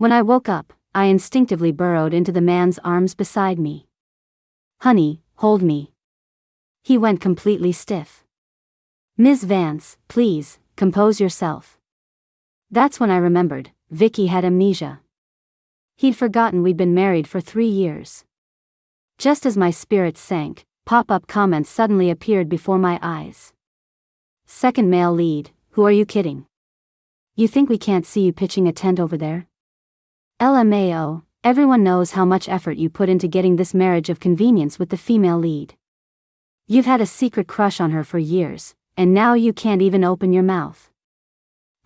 When I woke up, I instinctively burrowed into the man's arms beside me. "Honey, hold me." He went completely stiff. "Ms. Vance, please, compose yourself." That's when I remembered, Vicki had amnesia. He'd forgotten we'd been married for 3 years. Just as my spirits sank, pop-up comments suddenly appeared before my eyes. "Second male lead, who are you kidding? You think we can't see you pitching a tent over there? LMAO, everyone knows how much effort you put into getting this marriage of convenience with the female lead. You've had a secret crush on her for years, and now you can't even open your mouth.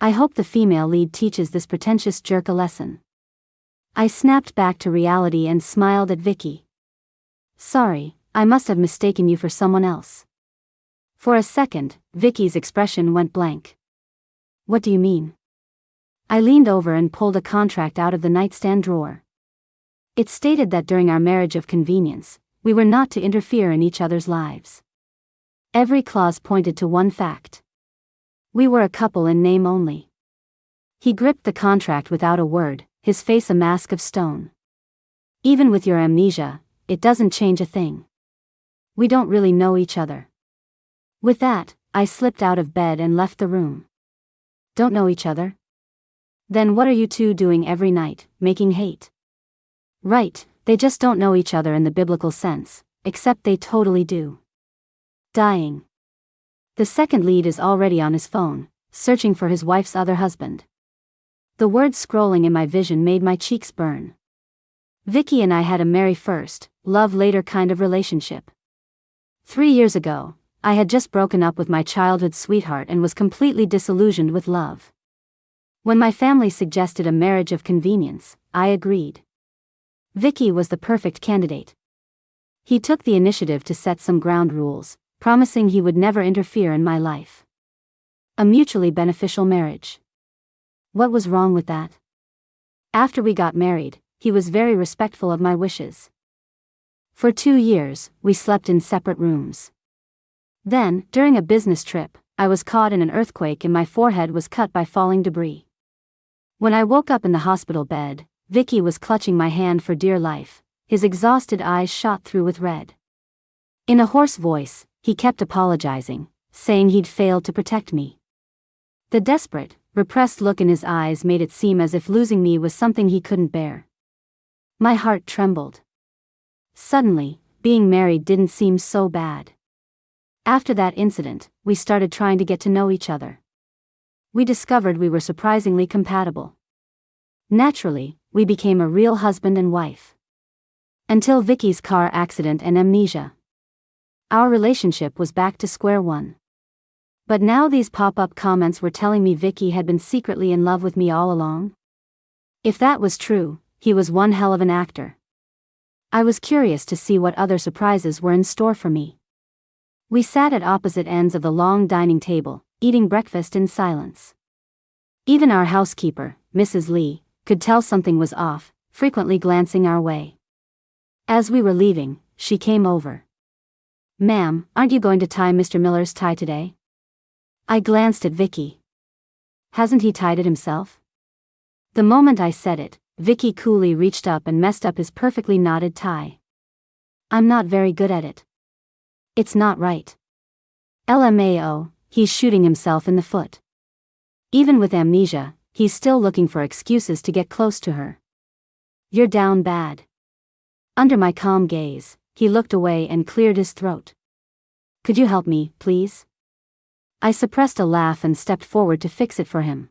I hope the female lead teaches this pretentious jerk a lesson." I snapped back to reality and smiled at Vicki. "Sorry, I must have mistaken you for someone else." For a second, Vicki's expression went blank. "What do you mean?" I leaned over and pulled a contract out of the nightstand drawer. It stated that during our marriage of convenience, we were not to interfere in each other's lives. Every clause pointed to one fact. We were a couple in name only. He gripped the contract without a word, his face a mask of stone. "Even with your amnesia, it doesn't change a thing. We don't really know each other." With that, I slipped out of bed and left the room. "Don't know each other? Then what are you two doing every night, making hate?" "Right, they just don't know each other in the biblical sense, except they totally do. Dying." The second lead is already on his phone, searching for his wife's other husband. The words scrolling in my vision made my cheeks burn. Vicki and I had a marry first, love later kind of relationship. 3 years ago, I had just broken up with my childhood sweetheart and was completely disillusioned with love. When my family suggested a marriage of convenience, I agreed. Vicki was the perfect candidate. He took the initiative to set some ground rules, promising he would never interfere in my life. A mutually beneficial marriage. What was wrong with that? After we got married, he was very respectful of my wishes. For 2 years, we slept in separate rooms. Then, during a business trip, I was caught in an earthquake and my forehead was cut by falling debris. When I woke up in the hospital bed, Vicki was clutching my hand for dear life, his exhausted eyes shot through with red. In a hoarse voice, he kept apologizing, saying he'd failed to protect me. The desperate, repressed look in his eyes made it seem as if losing me was something he couldn't bear. My heart trembled. Suddenly, being married didn't seem so bad. After that incident, we started trying to get to know each other. We discovered we were surprisingly compatible. Naturally, we became a real husband and wife. Until Vicki's car accident and amnesia. Our relationship was back to square one. But now these pop-up comments were telling me Vicki had been secretly in love with me all along. If that was true, he was one hell of an actor. I was curious to see what other surprises were in store for me. We sat at opposite ends of the long dining table, eating breakfast in silence. Even our housekeeper, Mrs. Lee, could tell something was off, frequently glancing our way. As we were leaving, she came over. "Ma'am, aren't you going to tie Mr. Miller's tie today?" I glanced at Vicki. "Hasn't he tied it himself?" The moment I said it, Vicki coolly reached up and messed up his perfectly knotted tie. "I'm not very good at it." "It's not right." LMAO, he's shooting himself in the foot. Even with amnesia, he's still looking for excuses to get close to her. "You're down bad." Under my calm gaze, he looked away and cleared his throat. "Could you help me, please?" I suppressed a laugh and stepped forward to fix it for him.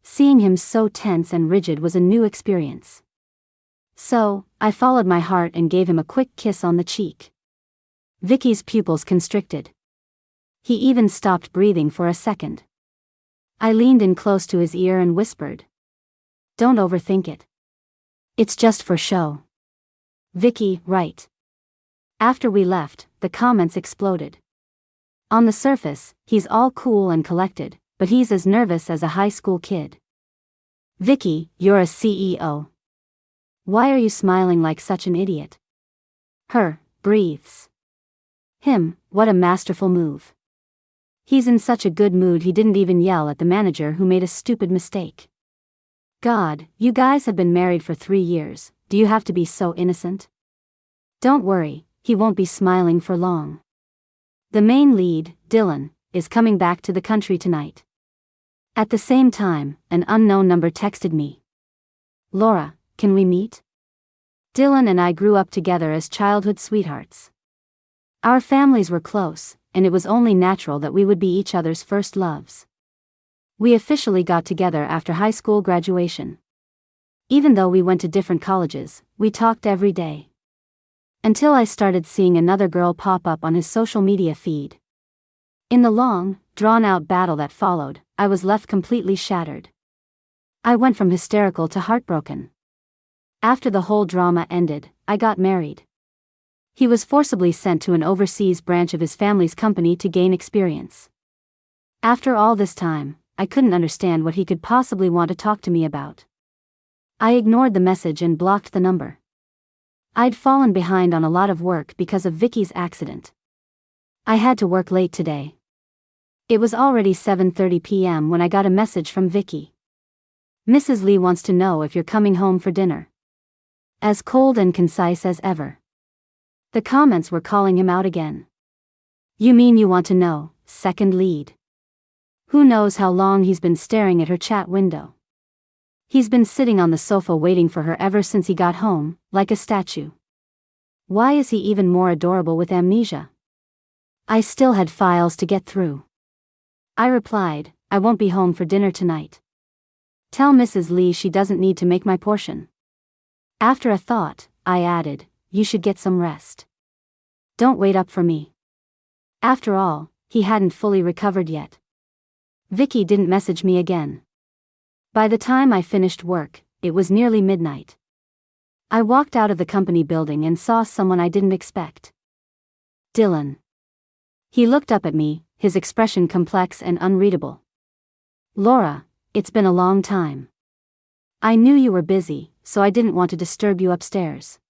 Seeing him so tense and rigid was a new experience. So, I followed my heart and gave him a quick kiss on the cheek. Vicki's pupils constricted. He even stopped breathing for a second. I leaned in close to his ear and whispered, "Don't overthink it. It's just for show." Vicki, right. After we left, the comments exploded. On the surface, he's all cool and collected, but he's as nervous as a high school kid. "Vicki, you're a CEO. Why are you smiling like such an idiot?" Her, breathes. Him, what a masterful move. He's in such a good mood he didn't even yell at the manager who made a stupid mistake. God, you guys have been married for 3 years, do you have to be so innocent? Don't worry, he won't be smiling for long. The main lead, Dylan, is coming back to the country tonight. At the same time, an unknown number texted me. Laura, can we meet? Dylan and I grew up together as childhood sweethearts. Our families were close, and it was only natural that we would be each other's first loves. We officially got together after high school graduation. Even though we went to different colleges, we talked every day. Until I started seeing another girl pop up on his social media feed. In the long, drawn-out battle that followed, I was left completely shattered. I went from hysterical to heartbroken. After the whole drama ended, I got married. He was forcibly sent to an overseas branch of his family's company to gain experience. After all this time, I couldn't understand what he could possibly want to talk to me about. I ignored the message and blocked the number. I'd fallen behind on a lot of work because of Vicki's accident. I had to work late today. It was already 7:30 p.m. when I got a message from Vicki. Mrs. Lee wants to know if you're coming home for dinner. As cold and concise as ever. The comments were calling him out again. You mean you want to know, second lead? Who knows how long he's been staring at her chat window. He's been sitting on the sofa waiting for her ever since he got home, like a statue. Why is he even more adorable with amnesia? I still had files to get through. I replied, I won't be home for dinner tonight. Tell Mrs. Lee she doesn't need to make my portion. After a thought, I added, you should get some rest. Don't wait up for me. After all, he hadn't fully recovered yet. Vicki didn't message me again. By the time I finished work, it was nearly midnight. I walked out of the company building and saw someone I didn't expect. Dylan. He looked up at me, his expression complex and unreadable. Laura, it's been a long time. I knew you were busy, so I didn't want to disturb you upstairs.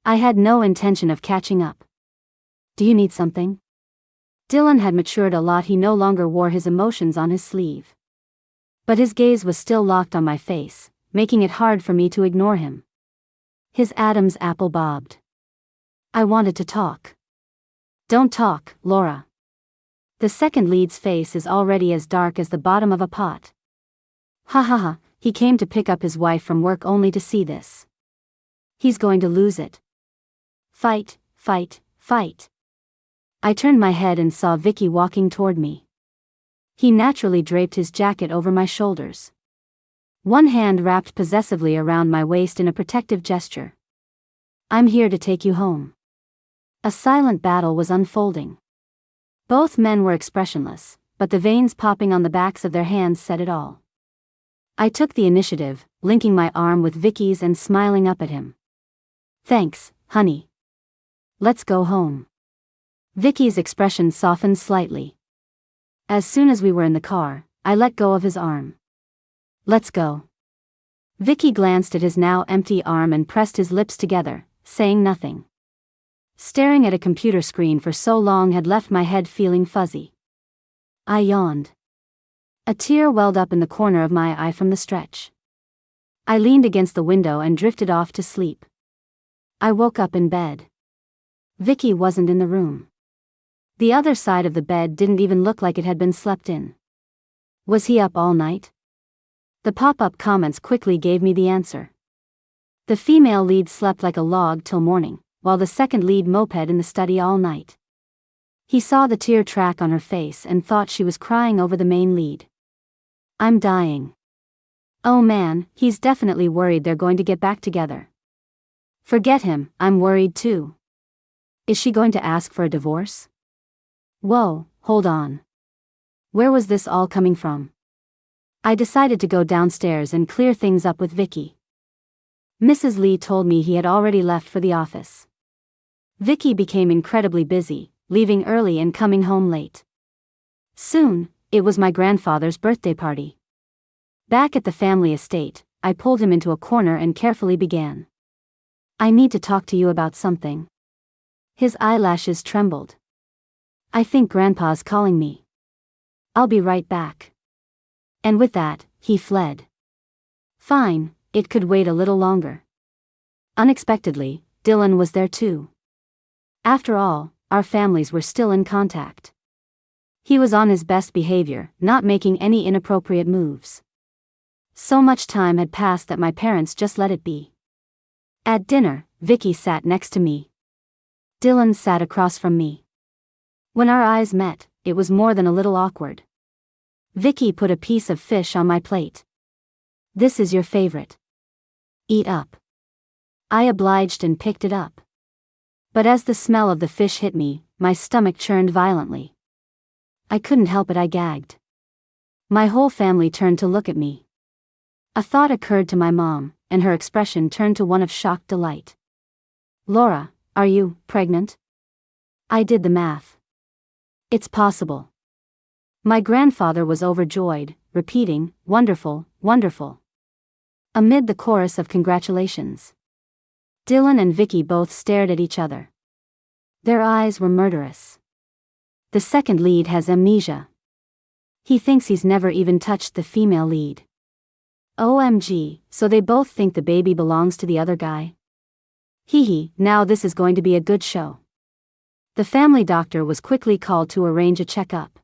I had no intention of catching up. Do you need something? Dylan had matured a lot. He no longer wore his emotions on his sleeve. But his gaze was still locked on my face, making it hard for me to ignore him. His Adam's apple bobbed. I wanted to talk. Don't talk, Laura. The second lead's face is already as dark as the bottom of a pot. Ha ha ha, he came to pick up his wife from work only to see this. He's going to lose it. Fight, fight, fight. I turned my head and saw Vicki walking toward me. He naturally draped his jacket over my shoulders. One hand wrapped possessively around my waist in a protective gesture. I'm here to take you home. A silent battle was unfolding. Both men were expressionless, but the veins popping on the backs of their hands said it all. I took the initiative, linking my arm with Vicki's and smiling up at him. Thanks, honey. Let's go home. Vicki's expression softened slightly. As soon as we were in the car, I let go of his arm. Let's go. Vicki glanced at his now empty arm and pressed his lips together, saying nothing. Staring at a computer screen for so long had left my head feeling fuzzy. I yawned. A tear welled up in the corner of my eye from the stretch. I leaned against the window and drifted off to sleep. I woke up in bed. Vicki wasn't in the room. The other side of the bed didn't even look like it had been slept in. Was he up all night? The pop-up comments quickly gave me the answer. The female lead slept like a log till morning, while the second lead moped in the study all night. He saw the tear track on her face and thought she was crying over the main lead. I'm dying. Oh man, he's definitely worried they're going to get back together. Forget him, I'm worried too. Is she going to ask for a divorce? Whoa, hold on. Where was this all coming from? I decided to go downstairs and clear things up with Vicki. Mrs. Lee told me he had already left for the office. Vicki became incredibly busy, leaving early and coming home late. Soon, it was my grandfather's birthday party. Back at the family estate, I pulled him into a corner and carefully began. I need to talk to you about something. His eyelashes trembled. I think Grandpa's calling me. I'll be right back. And with that, he fled. Fine, it could wait a little longer. Unexpectedly, Dylan was there too. After all, our families were still in contact. He was on his best behavior, not making any inappropriate moves. So much time had passed that my parents just let it be. At dinner, Vicki sat next to me. Dylan sat across from me. When our eyes met, it was more than a little awkward. Vicki put a piece of fish on my plate. "This is your favorite. Eat up." I obliged and picked it up. But as the smell of the fish hit me, my stomach churned violently. I couldn't help it, I gagged. My whole family turned to look at me. A thought occurred to my mom, and her expression turned to one of shocked delight. "Laura, are you pregnant?" I did the math. "It's possible." My grandfather was overjoyed, repeating, "Wonderful, wonderful." Amid the chorus of congratulations, Dylan and Vicki both stared at each other. Their eyes were murderous. The second lead has amnesia. He thinks he's never even touched the female lead. OMG, so they both think the baby belongs to the other guy? Hee, now this is going to be a good show. The family doctor was quickly called to arrange a checkup.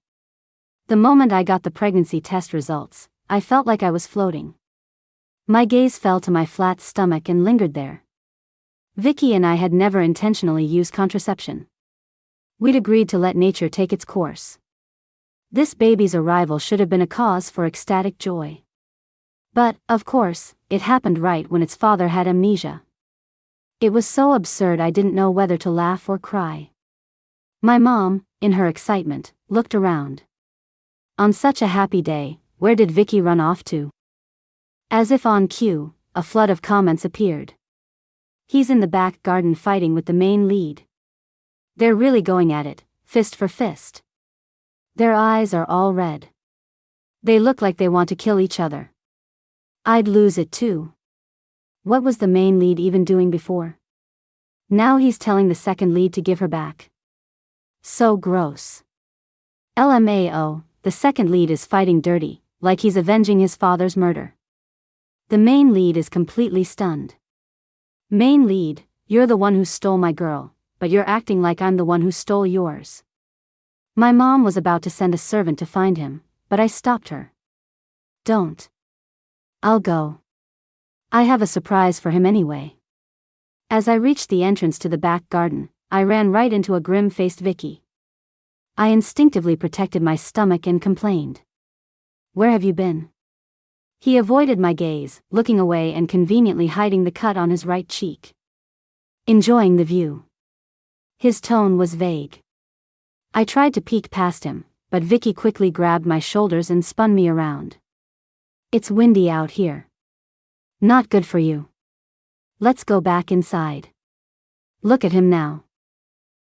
The moment I got the pregnancy test results, I felt like I was floating. My gaze fell to my flat stomach and lingered there. Vicki and I had never intentionally used contraception. We'd agreed to let nature take its course. This baby's arrival should have been a cause for ecstatic joy. But, of course, it happened right when its father had amnesia. It was so absurd I didn't know whether to laugh or cry. My mom, in her excitement, looked around. On such a happy day, where did Vicki run off to? As if on cue, a flood of comments appeared. "He's in the back garden fighting with the main lead. They're really going at it, fist for fist. Their eyes are all red. They look like they want to kill each other." I'd lose it too. What was the main lead even doing before? Now he's telling the second lead to give her back. So gross. LMAO, the second lead is fighting dirty, like he's avenging his father's murder. The main lead is completely stunned. "Main lead, you're the one who stole my girl, but you're acting like I'm the one who stole yours." My mom was about to send a servant to find him, but I stopped her. "Don't. I'll go. I have a surprise for him anyway." As I reached the entrance to the back garden, I ran right into a grim-faced Vicki. I instinctively protected my stomach and complained. "Where have you been?" He avoided my gaze, looking away and conveniently hiding the cut on his right cheek. "Enjoying the view." His tone was vague. I tried to peek past him, but Vicki quickly grabbed my shoulders and spun me around. "It's windy out here. Not good for you. Let's go back inside." Look at him now.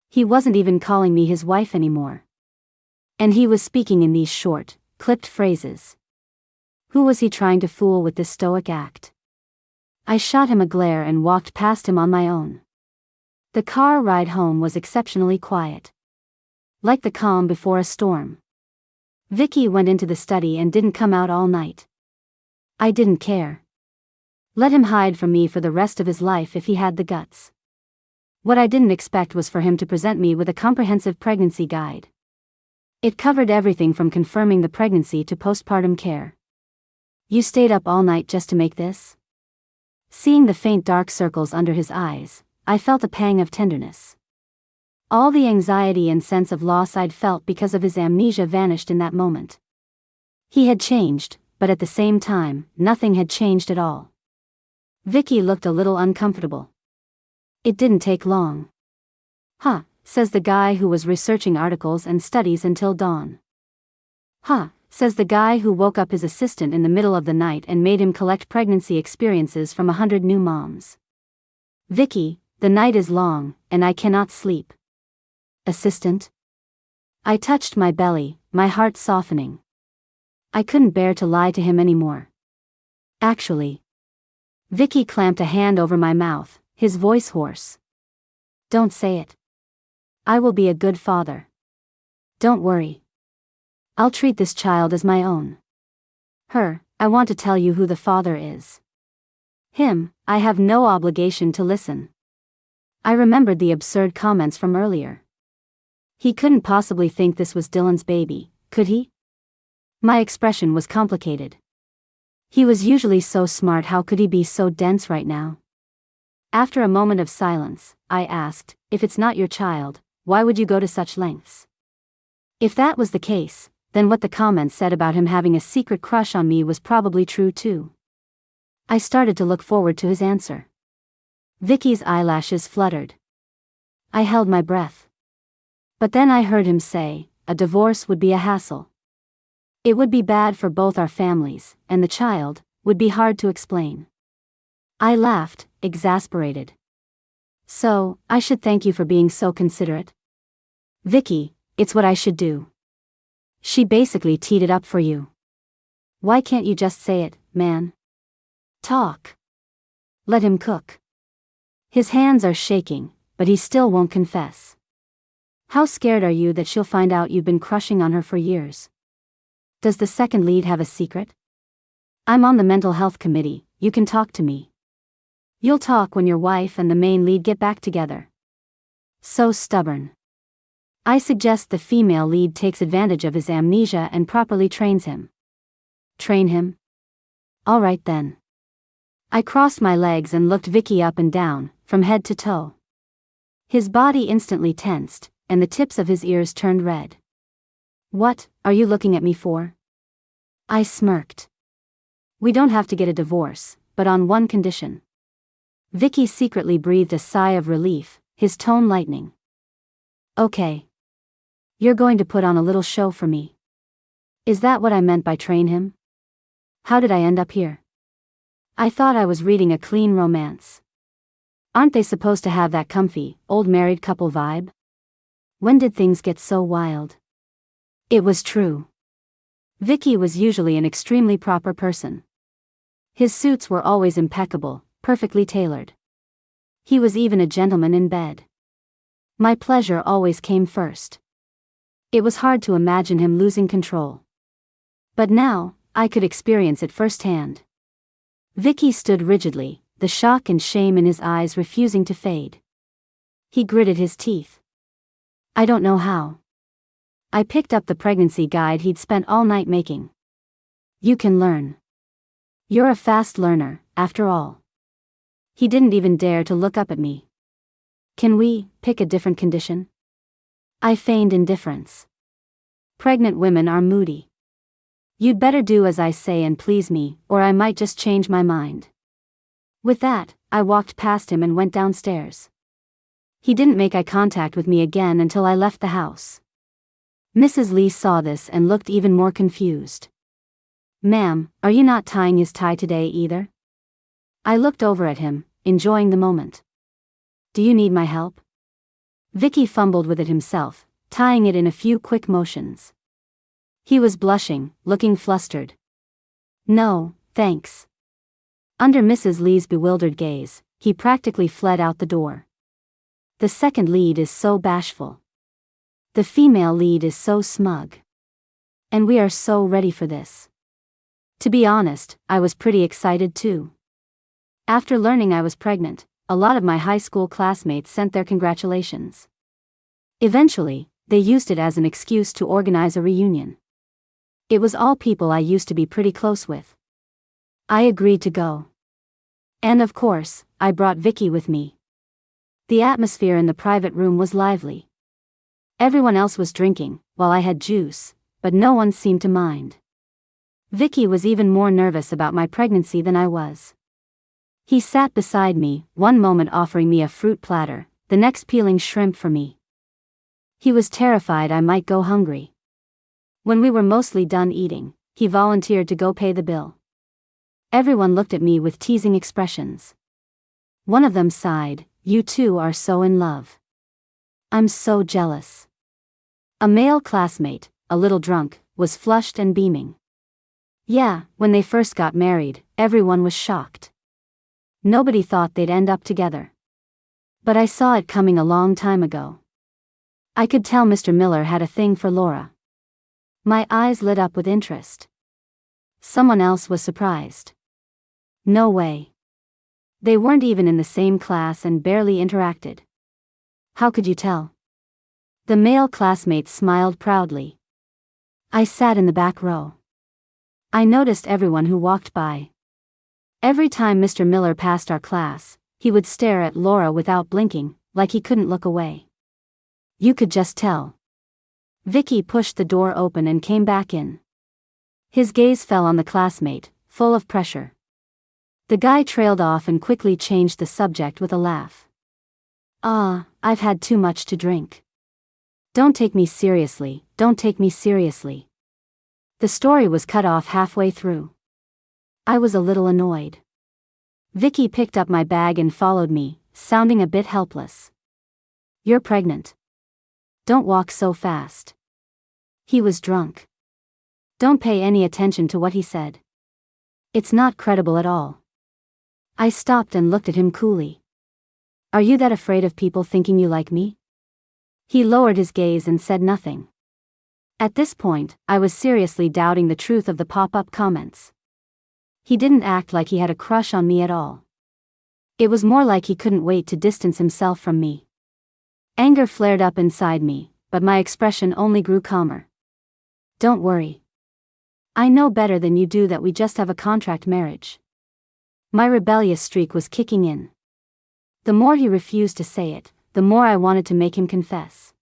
He wasn't even calling me his wife anymore. And he was speaking in these short, clipped phrases. Who was he trying to fool with this stoic act? I shot him a glare and walked past him on my own. The car ride home was exceptionally quiet. Like the calm before a storm. Vicki went into the study and didn't come out all night. I didn't care. Let him hide from me for the rest of his life if he had the guts. What I didn't expect was for him to present me with a comprehensive pregnancy guide. It covered everything from confirming the pregnancy to postpartum care. "You stayed up all night just to make this?" Seeing the faint dark circles under his eyes, I felt a pang of tenderness. All the anxiety and sense of loss I'd felt because of his amnesia vanished in that moment. He had changed, but at the same time, nothing had changed at all. Vicki looked a little uncomfortable. It didn't take long. "Huh," says the guy who was researching articles and studies until dawn. "Huh," says the guy who woke up his assistant in the middle of the night and made him collect pregnancy experiences from 100 new moms. "Vicki, the night is long, and I cannot sleep." Assistant? I touched my belly, my heart softening. I couldn't bear to lie to him anymore. "Actually." Vicki clamped a hand over my mouth, his voice hoarse. "Don't say it. I will be a good father. Don't worry. I'll treat this child as my own. I want to tell you who the father is." Him, I have no obligation to listen. I remembered the absurd comments from earlier. He couldn't possibly think this was Dylan's baby, could he? My expression was complicated. He was usually so smart, how could he be so dense right now? After a moment of silence, I asked, if it's not your child, why would you go to such lengths? If that was the case, then what the comments said about him having a secret crush on me was probably true too. I started to look forward to his answer. Vicky's eyelashes fluttered. I held my breath. But then I heard him say, a divorce would be a hassle. It would be bad for both our families, and the child would be hard to explain. I laughed, exasperated. So, I should thank you for being so considerate? Vicki, it's what I should do. She basically teed it up for you. Why can't you just say it, man? Talk. Let him cook. His hands are shaking, but he still won't confess. How scared are you that she'll find out you've been crushing on her for years? Does the second lead have a secret? I'm on the mental health committee, you can talk to me. You'll talk when your wife and the main lead get back together. So stubborn. I suggest the female lead takes advantage of his amnesia and properly trains him. Train him? All right then. I crossed my legs and looked Vicki up and down, from head to toe. His body instantly tensed, and the tips of his ears turned red. What are you looking at me for? I smirked. We don't have to get a divorce, but on one condition. Vicki secretly breathed a sigh of relief, his tone lightening. Okay. You're going to put on a little show for me. Is that what I meant by train him? How did I end up here? I thought I was reading a clean romance. Aren't they supposed to have that comfy, old married couple vibe? When did things get so wild? It was true. Vicki was usually an extremely proper person. His suits were always impeccable, perfectly tailored. He was even a gentleman in bed. My pleasure always came first. It was hard to imagine him losing control. But now, I could experience it firsthand. Vicki stood rigidly, the shock and shame in his eyes refusing to fade. He gritted his teeth. I don't know how. I picked up the pregnancy guide he'd spent all night making. You can learn. You're a fast learner, after all. He didn't even dare to look up at me. Can we pick a different condition? I feigned indifference. Pregnant women are moody. You'd better do as I say and please me, or I might just change my mind. With that, I walked past him and went downstairs. He didn't make eye contact with me again until I left the house. Mrs. Lee saw this and looked even more confused. Ma'am, are you not tying his tie today either? I looked over at him, enjoying the moment. Do you need my help? Vicki fumbled with it himself, tying it in a few quick motions. He was blushing, looking flustered. No, thanks. Under Mrs. Lee's bewildered gaze, he practically fled out the door. The second lead is so bashful. The female lead is so smug. And we are so ready for this. To be honest, I was pretty excited too. After learning I was pregnant, a lot of my high school classmates sent their congratulations. Eventually, they used it as an excuse to organize a reunion. It was all people I used to be pretty close with. I agreed to go. And of course, I brought Vicki with me. The atmosphere in the private room was lively. Everyone else was drinking, while I had juice, but no one seemed to mind. Vicki was even more nervous about my pregnancy than I was. He sat beside me, one moment offering me a fruit platter, the next peeling shrimp for me. He was terrified I might go hungry. When we were mostly done eating, he volunteered to go pay the bill. Everyone looked at me with teasing expressions. One of them sighed, "You two are so in love." I'm so jealous. A male classmate, a little drunk, was flushed and beaming. Yeah, when they first got married, everyone was shocked. Nobody thought they'd end up together. But I saw it coming a long time ago. I could tell Mr. Miller had a thing for Laura. My eyes lit up with interest. Someone else was surprised. No way. They weren't even in the same class and barely interacted. How could you tell? The male classmates smiled proudly. I sat in the back row. I noticed everyone who walked by. Every time Mr. Miller passed our class, he would stare at Laura without blinking, like he couldn't look away. You could just tell. Vicki pushed the door open and came back in. His gaze fell on the classmate, full of pressure. The guy trailed off and quickly changed the subject with a laugh. I've had too much to drink. Don't take me seriously, don't take me seriously. The story was cut off halfway through. I was a little annoyed. Vicki picked up my bag and followed me, sounding a bit helpless. You're pregnant. Don't walk so fast. He was drunk. Don't pay any attention to what he said. It's not credible at all. I stopped and looked at him coolly. Are you that afraid of people thinking you like me? He lowered his gaze and said nothing. At this point, I was seriously doubting the truth of the pop-up comments. He didn't act like he had a crush on me at all. It was more like he couldn't wait to distance himself from me. Anger flared up inside me, but my expression only grew calmer. Don't worry. I know better than you do that we just have a contract marriage. My rebellious streak was kicking in. The more he refused to say it, the more I wanted to make him confess.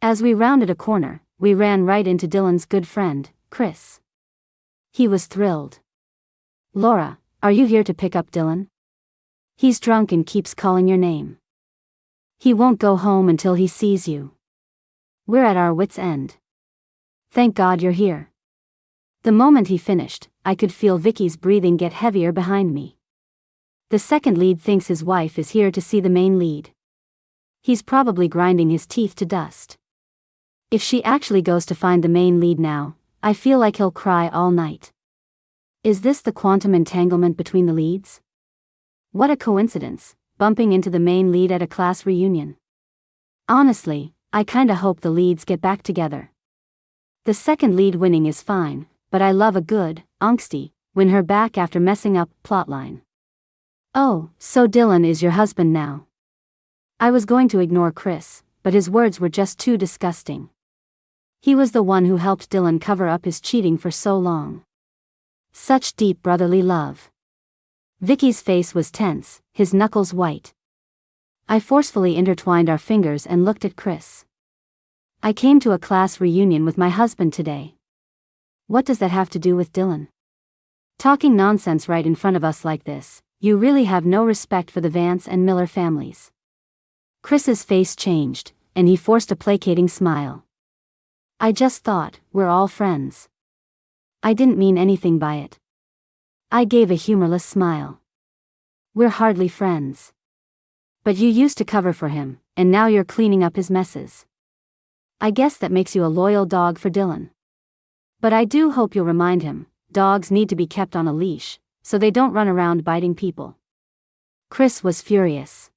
As we rounded a corner, we ran right into Dylan's good friend, Chris. He was thrilled. Laura, are you here to pick up Dylan? He's drunk and keeps calling your name. He won't go home until he sees you. We're at our wits' end. Thank God you're here. The moment he finished, I could feel Vicki's breathing get heavier behind me. The second lead thinks his wife is here to see the main lead. He's probably grinding his teeth to dust. If she actually goes to find the main lead now, I feel like he'll cry all night. Is this the quantum entanglement between the leads? What a coincidence, bumping into the main lead at a class reunion. Honestly, I kinda hope the leads get back together. The second lead winning is fine, but I love a good, angsty, win her back after messing up plotline. Oh, so Dylan is your husband now. I was going to ignore Chris, but his words were just too disgusting. He was the one who helped Dylan cover up his cheating for so long. Such deep brotherly love. Vicki's face was tense, his knuckles white. I forcefully intertwined our fingers and looked at Chris. I came to a class reunion with my husband today. What does that have to do with Dylan? Talking nonsense right in front of us like this, you really have no respect for the Vance and Miller families. Chris's face changed, and he forced a placating smile. I just thought, we're all friends. I didn't mean anything by it. I gave a humorless smile. We're hardly friends. But you used to cover for him, and now you're cleaning up his messes. I guess that makes you a loyal dog for Dylan. But I do hope you'll remind him, dogs need to be kept on a leash, so they don't run around biting people. Chris was furious.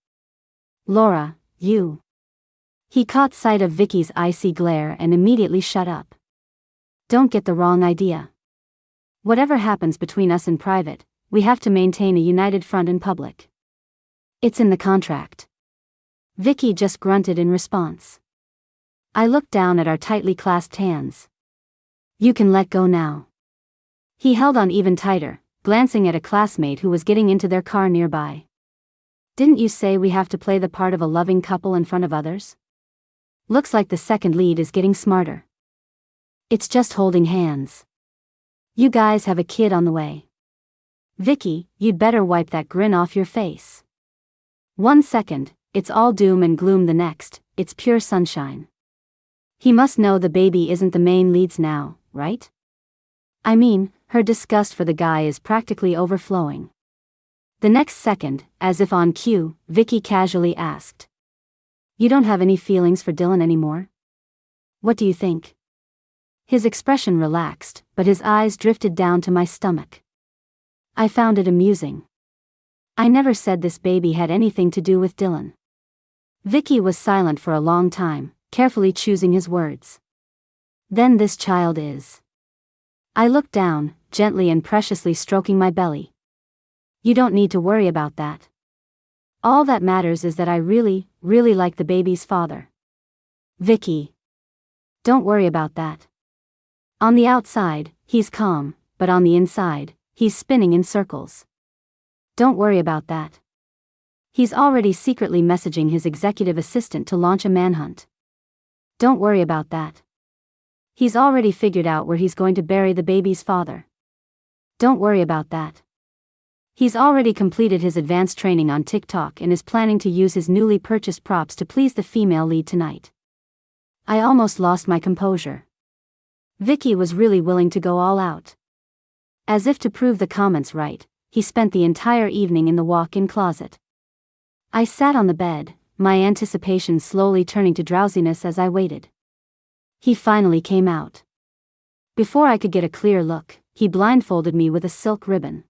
Laura, you. He caught sight of Vicki's icy glare and immediately shut up. Don't get the wrong idea. Whatever happens between us in private, we have to maintain a united front in public. It's in the contract. Vicki just grunted in response. I looked down at our tightly clasped hands. You can let go now. He held on even tighter, glancing at a classmate who was getting into their car nearby. Didn't you say we have to play the part of a loving couple in front of others? Looks like the second lead is getting smarter. It's just holding hands. You guys have a kid on the way. Vicki, you'd better wipe that grin off your face. 1 second, it's all doom and gloom, the next, it's pure sunshine. He must know the baby isn't the main leads now, right? I mean, her disgust for the guy is practically overflowing. The next second, as if on cue, Vicki casually asked. You don't have any feelings for Dylan anymore? What do you think? His expression relaxed, but his eyes drifted down to my stomach. I found it amusing. I never said this baby had anything to do with Dylan. Vicki was silent for a long time, carefully choosing his words. Then this child is. I looked down, gently and preciously stroking my belly. You don't need to worry about that. All that matters is that I really, really like the baby's father. Vicki. Don't worry about that. On the outside, he's calm, but on the inside, he's spinning in circles. Don't worry about that. He's already secretly messaging his executive assistant to launch a manhunt. Don't worry about that. He's already figured out where he's going to bury the baby's father. Don't worry about that. He's already completed his advanced training on TikTok and is planning to use his newly purchased props to please the female lead tonight. I almost lost my composure. Vicki was really willing to go all out. As if to prove the comments right, he spent the entire evening in the walk-in closet. I sat on the bed, my anticipation slowly turning to drowsiness as I waited. He finally came out. Before I could get a clear look, he blindfolded me with a silk ribbon.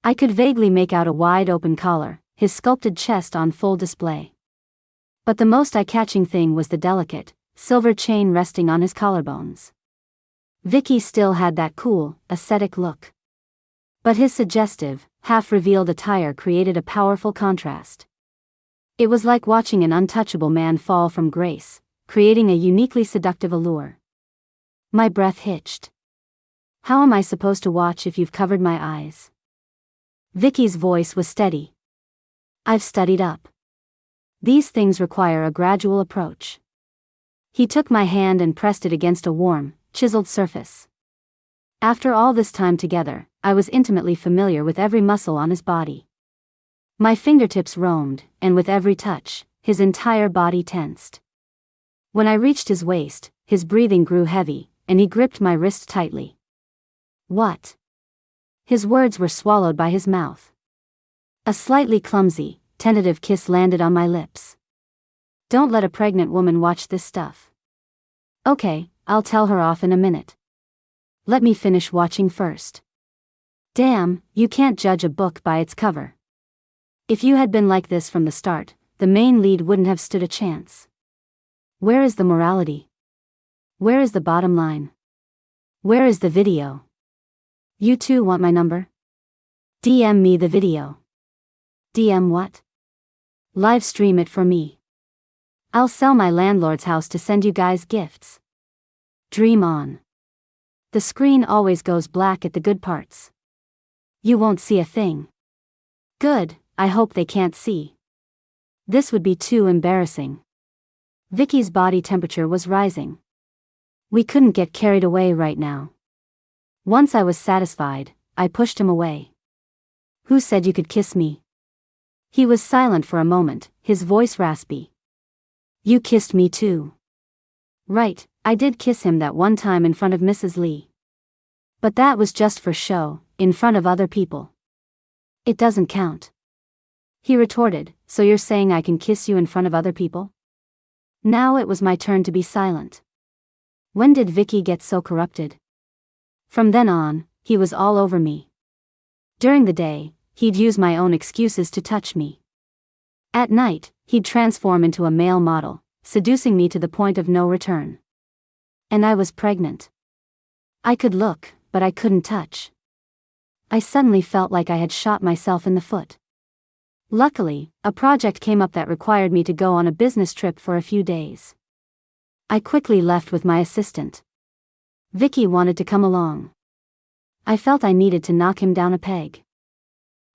I could vaguely make out a wide-open collar, his sculpted chest on full display. But the most eye-catching thing was the delicate, silver chain resting on his collarbones. Vicki still had that cool, ascetic look. But his suggestive, half-revealed attire created a powerful contrast. It was like watching an untouchable man fall from grace, creating a uniquely seductive allure. My breath hitched. How am I supposed to watch if you've covered my eyes? Vicki's voice was steady. I've studied up. These things require a gradual approach. He took my hand and pressed it against a warm, chiseled surface. After all this time together, I was intimately familiar with every muscle on his body. My fingertips roamed, and with every touch, his entire body tensed. When I reached his waist, his breathing grew heavy, and he gripped my wrist tightly. What? His words were swallowed by his mouth. A slightly clumsy, tentative kiss landed on my lips. Don't let a pregnant woman watch this stuff. Okay, I'll tell her off in a minute. Let me finish watching first. Damn, you can't judge a book by its cover. If you had been like this from the start, the main lead wouldn't have stood a chance. Where is the morality? Where is the bottom line? Where is the video? You two want my number? DM me the video. DM what? Live stream it for me. I'll sell my landlord's house to send you guys gifts. Dream on. The screen always goes black at the good parts. You won't see a thing. Good, I hope they can't see. This would be too embarrassing. Vicki's body temperature was rising. We couldn't get carried away right now. Once I was satisfied, I pushed him away. Who said you could kiss me? He was silent for a moment, his voice raspy. You kissed me too. Right, I did kiss him that one time in front of Mrs. Lee. But that was just for show, in front of other people. It doesn't count. He retorted, so you're saying I can kiss you in front of other people? Now it was my turn to be silent. When did Vicki get so corrupted? From then on, he was all over me. During the day, he'd use my own excuses to touch me. At night, he'd transform into a male model, seducing me to the point of no return. And I was pregnant. I could look, but I couldn't touch. I suddenly felt like I had shot myself in the foot. Luckily, a project came up that required me to go on a business trip for a few days. I quickly left with my assistant. Vicki wanted to come along. I felt I needed to knock him down a peg.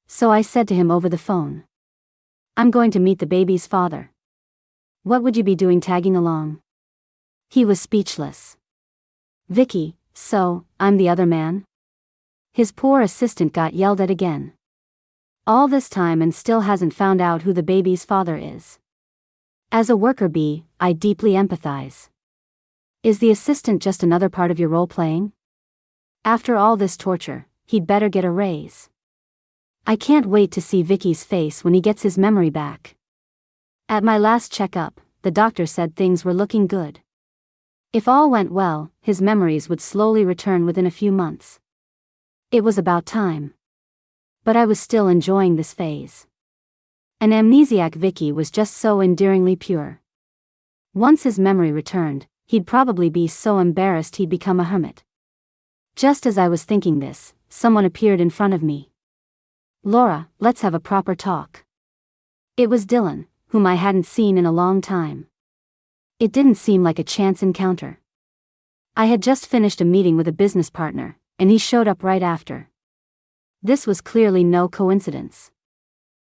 So I said to him over the phone, I'm going to meet the baby's father. What would you be doing tagging along? He was speechless. Vicki, so, I'm the other man? His poor assistant got yelled at again. All this time and still hasn't found out who the baby's father is. As a worker bee, I deeply empathize. Is the assistant just another part of your role-playing? After all this torture, he'd better get a raise. I can't wait to see Vicki's face when he gets his memory back. At my last checkup, the doctor said things were looking good. If all went well, his memories would slowly return within a few months. It was about time. But I was still enjoying this phase. An amnesiac Vicki was just so endearingly pure. Once his memory returned, he'd probably be so embarrassed he'd become a hermit. Just as I was thinking this, someone appeared in front of me. Laura, let's have a proper talk. It was Dylan, whom I hadn't seen in a long time. It didn't seem like a chance encounter. I had just finished a meeting with a business partner, and he showed up right after. This was clearly no coincidence.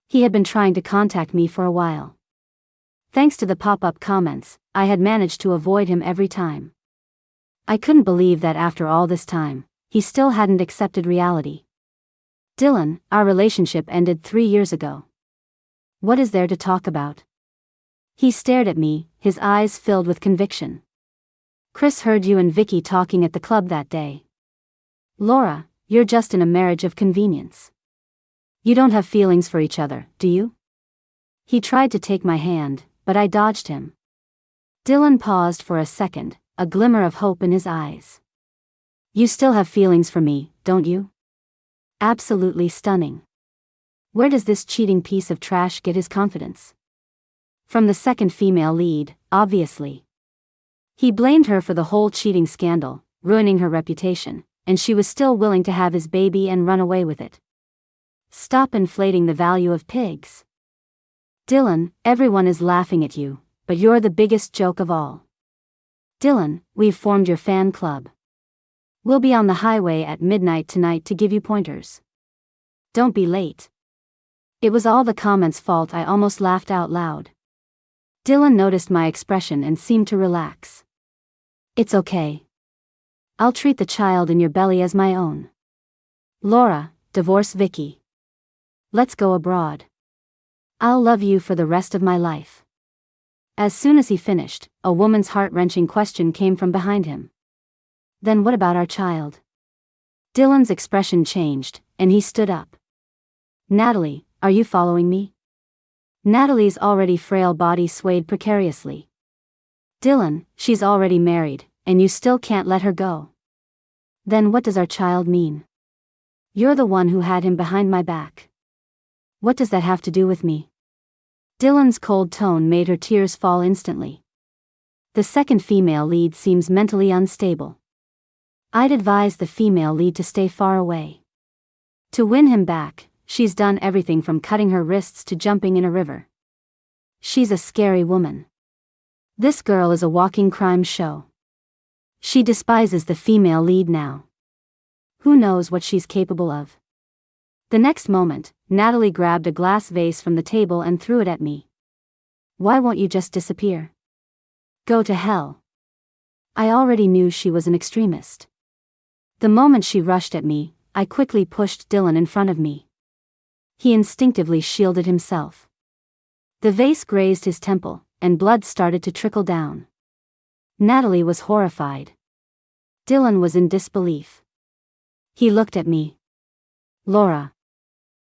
He had been trying to contact me for a while. Thanks to the pop-up comments, I had managed to avoid him every time. I couldn't believe that after all this time, he still hadn't accepted reality. Dylan, our relationship ended 3 years ago. What is there to talk about? He stared at me, his eyes filled with conviction. Chris heard you and Vicki talking at the club that day. Laura, you're just in a marriage of convenience. You don't have feelings for each other, do you? He tried to take my hand, but I dodged him. Dylan paused for a second, a glimmer of hope in his eyes. You still have feelings for me, don't you? Absolutely stunning. Where does this cheating piece of trash get his confidence? From the second female lead, obviously. He blamed her for the whole cheating scandal, ruining her reputation, and she was still willing to have his baby and run away with it. Stop inflating the value of pigs. Dylan, everyone is laughing at you, but you're the biggest joke of all. Dylan, we've formed your fan club. We'll be on the highway at midnight tonight to give you pointers. Don't be late. It was all the comments' fault. I almost laughed out loud. Dylan noticed my expression and seemed to relax. It's okay. I'll treat the child in your belly as my own. Laura, divorce Vicki. Let's go abroad. I'll love you for the rest of my life. As soon as he finished, a woman's heart-wrenching question came from behind him. Then what about our child? Dylan's expression changed, and he stood up. Natalie, are you following me? Natalie's already frail body swayed precariously. Dylan, she's already married, and you still can't let her go. Then what does our child mean? You're the one who had him behind my back. What does that have to do with me? Dylan's cold tone made her tears fall instantly. The second female lead seems mentally unstable. I'd advise the female lead to stay far away. To win him back, she's done everything from cutting her wrists to jumping in a river. She's a scary woman. This girl is a walking crime show. She despises the female lead now. Who knows what she's capable of? The next moment, Natalie grabbed a glass vase from the table and threw it at me. Why won't you just disappear? Go to hell. I already knew she was an extremist. The moment she rushed at me, I quickly pushed Dylan in front of me. He instinctively shielded himself. The vase grazed his temple, and blood started to trickle down. Natalie was horrified. Dylan was in disbelief. He looked at me. Laura.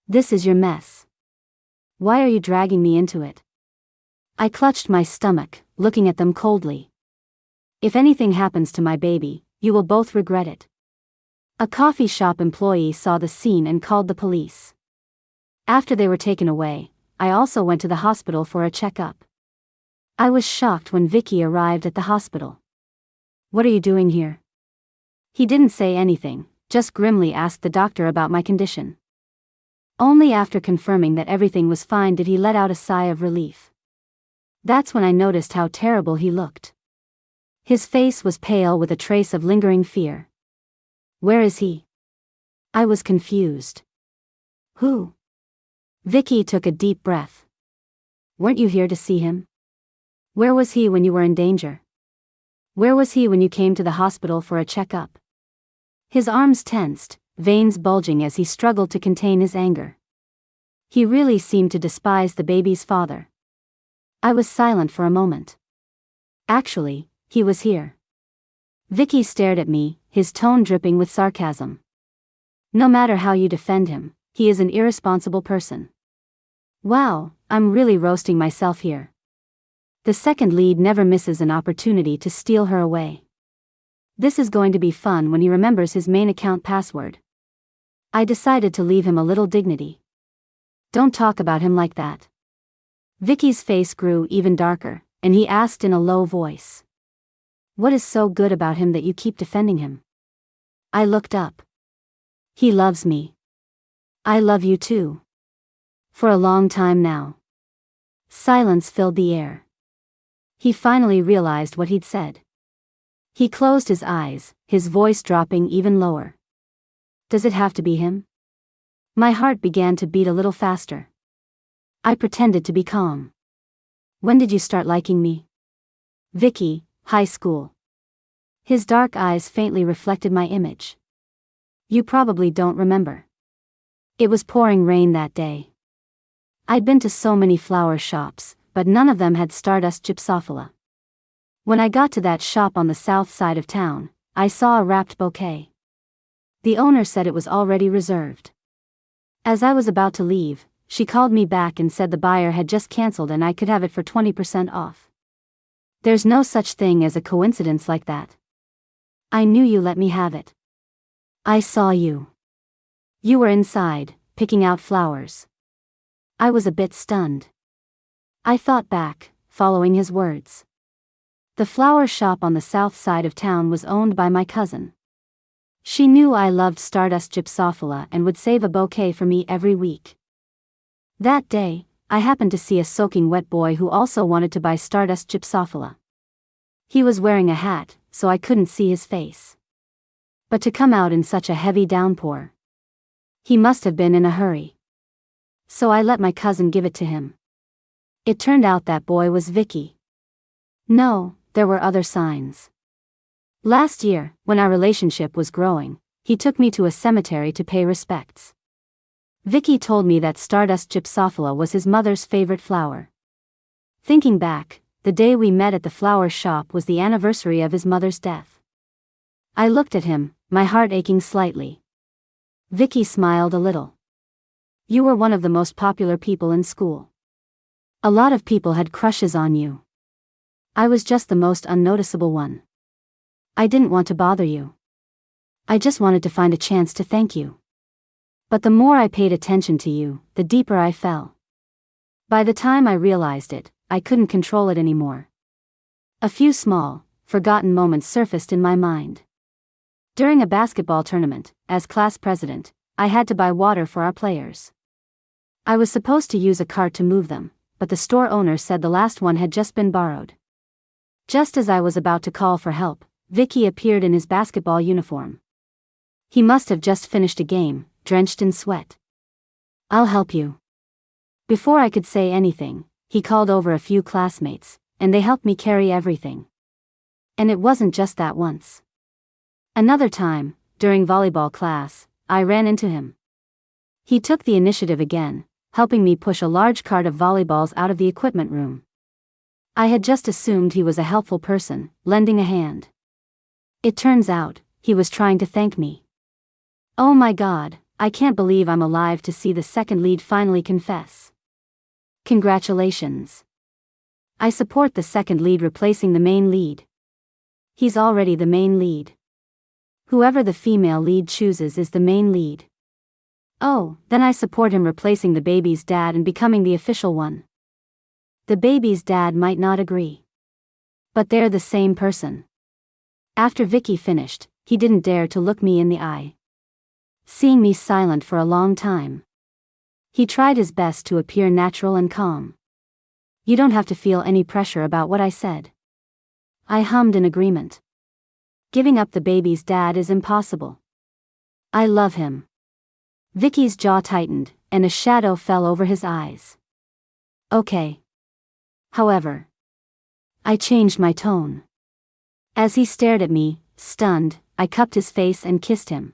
This is your mess. Why are you dragging me into it? I clutched my stomach, looking at them coldly. If anything happens to my baby, you will both regret it. A coffee shop employee saw the scene and called the police. After they were taken away, I also went to the hospital for a checkup. I was shocked when Vicki arrived at the hospital. What are you doing here? He didn't say anything, just grimly asked the doctor about my condition. Only after confirming that everything was fine did he let out a sigh of relief. That's when I noticed how terrible he looked. His face was pale with a trace of lingering fear. Where is he? I was confused. Who? Vicki took a deep breath. Weren't you here to see him? Where was he when you were in danger? Where was he when you came to the hospital for a checkup? His arms tensed, veins bulging as he struggled to contain his anger. He really seemed to despise the baby's father. I was silent for a moment. Actually, he was here. Vicki stared at me, his tone dripping with sarcasm. No matter how you defend him, he is an irresponsible person. Wow, I'm really roasting myself here. The second lead never misses an opportunity to steal her away. This is going to be fun when he remembers his main account password. I decided to leave him a little dignity. Don't talk about him like that. Vicki's face grew even darker, and he asked in a low voice. What is so good about him that you keep defending him? I looked up. He loves me. I love you too. For a long time now. Silence filled the air. He finally realized what he'd said. He closed his eyes, his voice dropping even lower. Does it have to be him? My heart began to beat a little faster. I pretended to be calm. When did you start liking me? Vicki, high school. His dark eyes faintly reflected my image. You probably don't remember. It was pouring rain that day. I'd been to so many flower shops, but none of them had Stardust Gypsophila. When I got to that shop on the south side of town, I saw a wrapped bouquet. The owner said it was already reserved. As I was about to leave, she called me back and said the buyer had just canceled and I could have it for 20% off. There's no such thing as a coincidence like that. I knew you let me have it. I saw you. You were inside, picking out flowers. I was a bit stunned. I thought back, following his words. The flower shop on the south side of town was owned by my cousin. She knew I loved Stardust Gypsophila and would save a bouquet for me every week. That day, I happened to see a soaking wet boy who also wanted to buy Stardust Gypsophila. He was wearing a hat, so I couldn't see his face. But to come out in such a heavy downpour. He must have been in a hurry. So I let my cousin give it to him. It turned out that boy was Vicki. No, there were other signs. Last year, when our relationship was growing, he took me to a cemetery to pay respects. Vicki told me that Stardust Gypsophila was his mother's favorite flower. Thinking back, the day we met at the flower shop was the anniversary of his mother's death. I looked at him, my heart aching slightly. Vicki smiled a little. You were one of the most popular people in school. A lot of people had crushes on you. I was just the most unnoticeable one. I didn't want to bother you. I just wanted to find a chance to thank you. But the more I paid attention to you, the deeper I fell. By the time I realized it, I couldn't control it anymore. A few small, forgotten moments surfaced in my mind. During a basketball tournament, as class president, I had to buy water for our players. I was supposed to use a cart to move them, but the store owner said the last one had just been borrowed. Just as I was about to call for help, Vicki appeared in his basketball uniform. He must have just finished a game, drenched in sweat. I'll help you. Before I could say anything, he called over a few classmates, and they helped me carry everything. And it wasn't just that once. Another time, during volleyball class, I ran into him. He took the initiative again, helping me push a large cart of volleyballs out of the equipment room. I had just assumed he was a helpful person, lending a hand. It turns out, he was trying to thank me. Oh my God, I can't believe I'm alive to see the second lead finally confess. Congratulations. I support the second lead replacing the main lead. He's already the main lead. Whoever the female lead chooses is the main lead. Oh, then I support him replacing the baby's dad and becoming the official one. The baby's dad might not agree. But they're the same person. After Vicki finished, he didn't dare to look me in the eye. Seeing me silent for a long time. He tried his best to appear natural and calm. You don't have to feel any pressure about what I said. I hummed in agreement. Giving up the baby's dad is impossible. I love him. Vicki's jaw tightened, and a shadow fell over his eyes. Okay. However, I changed my tone. As he stared at me, stunned, I cupped his face and kissed him.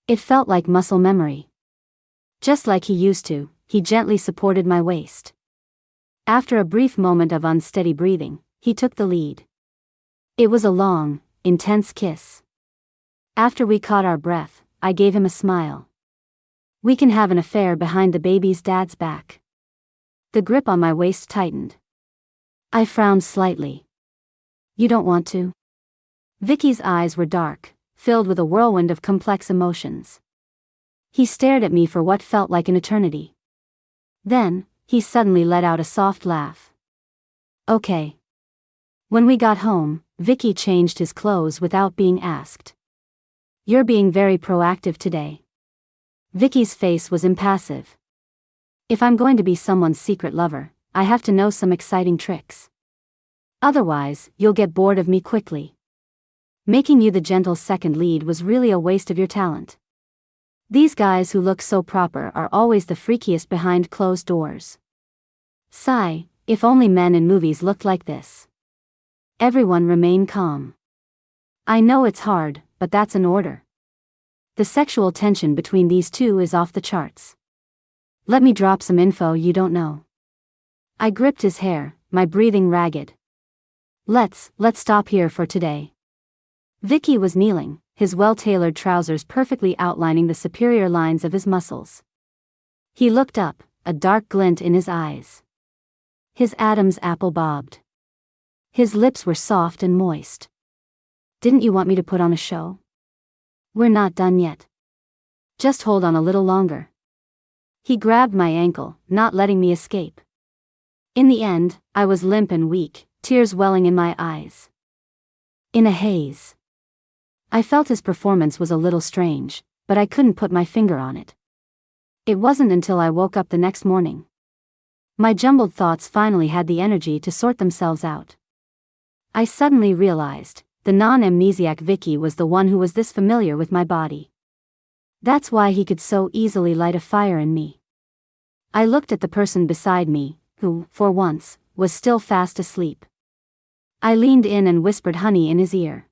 It felt like muscle memory. Just like he used to, he gently supported my waist. After a brief moment of unsteady breathing, he took the lead. It was a long, intense kiss. After we caught our breath, I gave him a smile. We can have an affair behind the baby's dad's back. The grip on my waist tightened. I frowned slightly. You don't want to? Vicki's eyes were dark, filled with a whirlwind of complex emotions. He stared at me for what felt like an eternity. Then, he suddenly let out a soft laugh. Okay. When we got home, Vicki changed his clothes without being asked. You're being very proactive today. Vicky's face was impassive. If I'm going to be someone's secret lover, I have to know some exciting tricks. Otherwise, you'll get bored of me quickly. Making you the gentle second lead was really a waste of your talent. These guys who look so proper are always the freakiest behind closed doors. Sigh, if only men in movies looked like this. Everyone remain calm. I know it's hard, but that's an order. The sexual tension between these two is off the charts. Let me drop some info you don't know. I gripped his hair, my breathing ragged. Let's stop here for today. Vicki was kneeling, his well-tailored trousers perfectly outlining the superior lines of his muscles. He looked up, a dark glint in his eyes. His Adam's apple bobbed. His lips were soft and moist. Didn't you want me to put on a show? We're not done yet. Just hold on a little longer. He grabbed my ankle, not letting me escape. In the end, I was limp and weak, tears welling in my eyes. In a haze. I felt his performance was a little strange, but I couldn't put my finger on it. It wasn't until I woke up the next morning. My jumbled thoughts finally had the energy to sort themselves out. I suddenly realized, the non-amnesiac Vicki was the one who was this familiar with my body. That's why he could so easily light a fire in me. I looked at the person beside me, who, for once, was still fast asleep. I leaned in and whispered honey in his ear.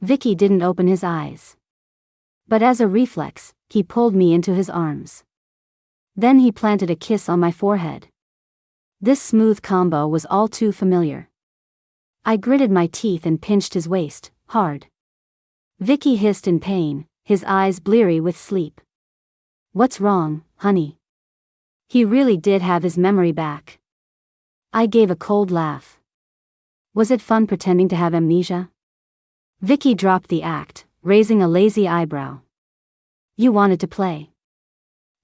Vicki didn't open his eyes. But as a reflex, he pulled me into his arms. Then he planted a kiss on my forehead. This smooth combo was all too familiar. I gritted my teeth and pinched his waist, hard. Vicki hissed in pain, his eyes bleary with sleep. What's wrong, honey? He really did have his memory back. I gave a cold laugh. Was it fun pretending to have amnesia? Vicki dropped the act, raising a lazy eyebrow. You wanted to play.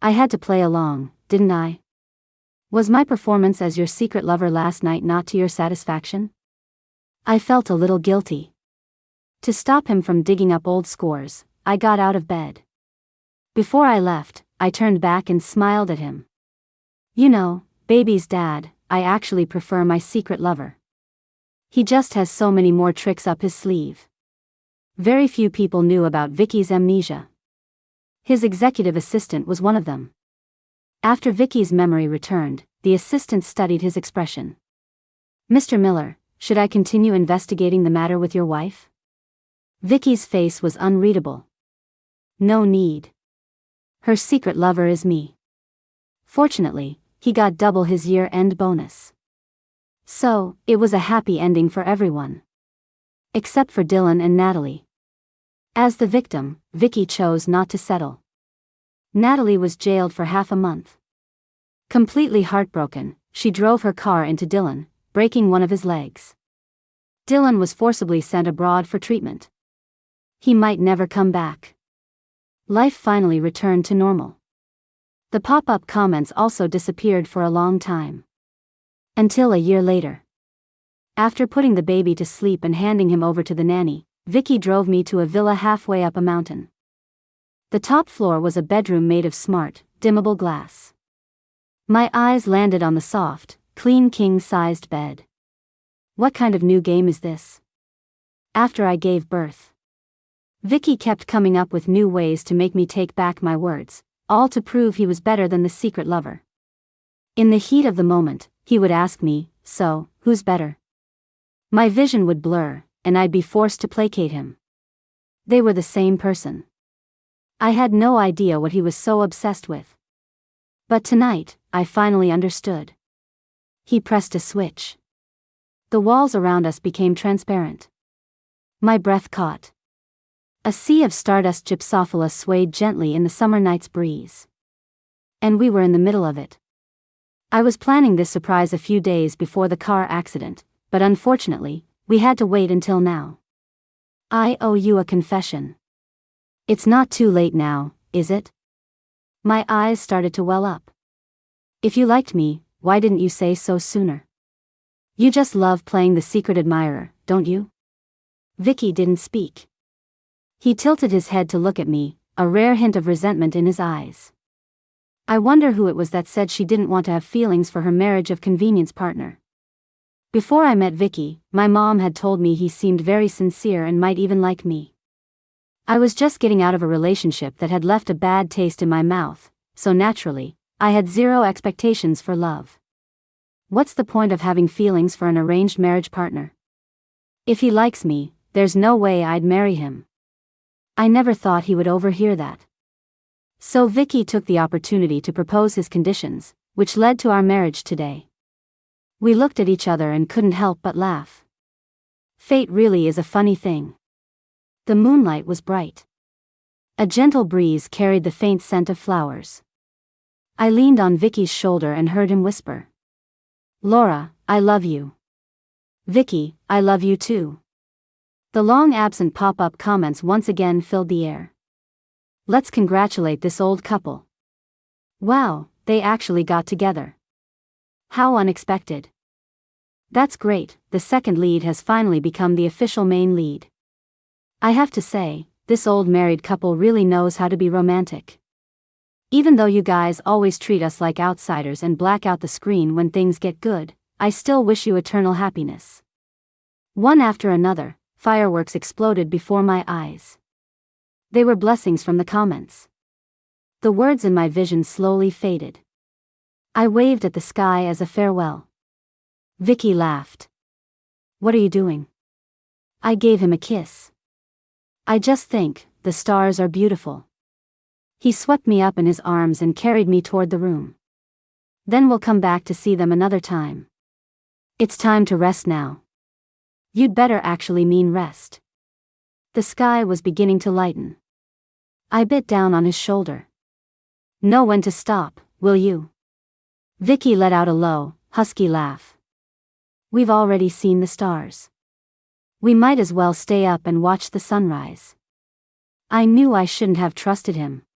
I had to play along, didn't I? Was my performance as your secret lover last night not to your satisfaction? I felt a little guilty. To stop him from digging up old scores, I got out of bed. Before I left, I turned back and smiled at him. You know, baby's dad, I actually prefer my secret lover. He just has so many more tricks up his sleeve. Very few people knew about Vicki's amnesia. His executive assistant was one of them. After Vicki's memory returned, the assistant studied his expression. Mr. Miller, should I continue investigating the matter with your wife? Vicki's face was unreadable. No need. Her secret lover is me. Fortunately, he got double his year-end bonus. So, it was a happy ending for everyone. Except for Dylan and Natalie. As the victim, Vicki chose not to settle. Natalie was jailed for half a month. Completely heartbroken, she drove her car into Dylan, breaking one of his legs. Dylan was forcibly sent abroad for treatment. He might never come back. Life finally returned to normal. The pop-up comments also disappeared for a long time. Until a year later. After putting the baby to sleep and handing him over to the nanny, Vicki drove me to a villa halfway up a mountain. The top floor was a bedroom made of smart, dimmable glass. My eyes landed on the soft, clean king-sized bed. What kind of new game is this? After I gave birth, Vicki kept coming up with new ways to make me take back my words, all to prove he was better than the secret lover. In the heat of the moment, he would ask me, so, who's better? My vision would blur, and I'd be forced to placate him. They were the same person. I had no idea what he was so obsessed with. But tonight, I finally understood. He pressed a switch. The walls around us became transparent. My breath caught. A sea of stardust gypsophila swayed gently in the summer night's breeze. And we were in the middle of it. I was planning this surprise a few days before the car accident, but unfortunately, we had to wait until now. I owe you a confession. It's not too late now, is it? My eyes started to well up. If you liked me, why didn't you say so sooner? You just love playing the secret admirer, don't you? Vicki didn't speak. He tilted his head to look at me, a a rare hint of resentment in his eyes. I wonder who it was that said she didn't want to have feelings for her marriage of convenience partner. Before I met Vicki, my mom had told me he seemed very sincere and might even like me. I was just getting out of a relationship that had left a bad taste in my mouth, so naturally, I had zero expectations for love. What's the point of having feelings for an arranged marriage partner? If he likes me, there's no way I'd marry him. I never thought he would overhear that. So Vicki took the opportunity to propose his conditions, which led to our marriage today. We looked at each other and couldn't help but laugh. Fate really is a funny thing. The moonlight was bright. A gentle breeze carried the faint scent of flowers. I leaned on Vicki's shoulder and heard him whisper, "Laura, I love you." "Vicki, I love you too." The long-absent pop-up comments once again filled the air. Let's congratulate this old couple. Wow, they actually got together. How unexpected. That's great, the second lead has finally become the official main lead. I have to say, this old married couple really knows how to be romantic. Even though you guys always treat us like outsiders and black out the screen when things get good, I still wish you eternal happiness. One after another, fireworks exploded before my eyes. They were blessings from the comments. The words in my vision slowly faded. I waved at the sky as a farewell. Vicki laughed. "What are you doing?" I gave him a kiss. "I just think, the stars are beautiful." He swept me up in his arms and carried me toward the room. "Then we'll come back to see them another time. It's time to rest now." "You'd better actually mean rest." The sky was beginning to lighten. I bit down on his shoulder. "Know when to stop, will you?" Vicki let out a low, husky laugh. "We've already seen the stars. We might as well stay up and watch the sunrise." I knew I shouldn't have trusted him.